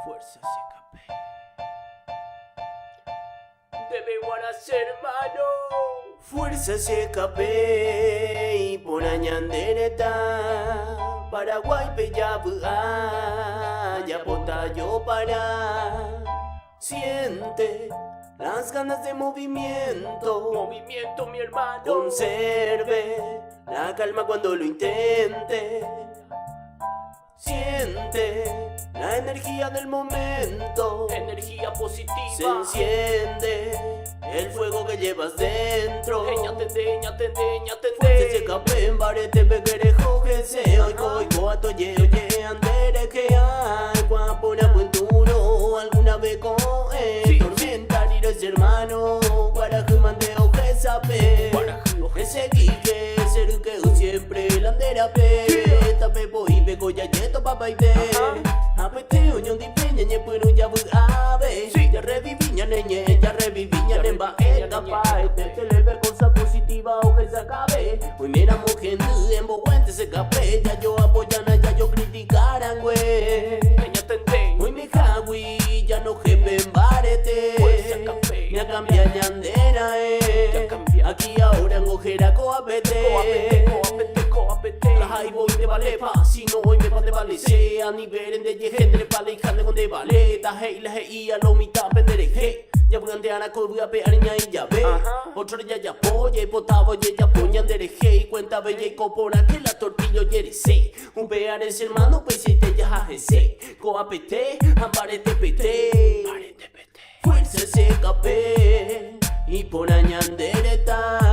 Fuerzas escape. Debe guardarse, hermano. Fuerzas escape y por añandereta. Paraguay peyabuá, ya bota yo para. Siente las ganas de movimiento. Movimiento, mi hermano. Conserve la calma cuando lo intente. Siente la energía del momento. Energía positiva. Se enciende el fuego que llevas dentro. Fuerte se escape en barete begerejo que se oigo a toye oye andere que hay guapona puenturo alguna vez con tormenta eres hermano para que mande oje sape ese guique ser que siempre la andera pe tape boy bego ya yeto papá y ve apete oñón di peña ñe pero ya bu ave ya reviví ña neñe ya reviví ña nemba eta pa te le ver cosa positiva o que se acabe hoy miramos gente en boguente se escape ya yo apoyan ya yo criticaran güey hoy me jagüi ya no jefe en barete me ha cambiado ñandera aquí ahora en ojera coapete las hay voy de vale pa si no hoy me van de vale se a nivel de gente vale y jande con de vale ta hey la hey a lo mitad pendere hey ya voy a andar a voy a pegar y ya ve otro ya apoya y potabo y ya poña de hey cuenta bella y copora que la tortilla yere se un pear es hermano pues si te ya jese coapete ambarete pete fuerza se escape y por añandereta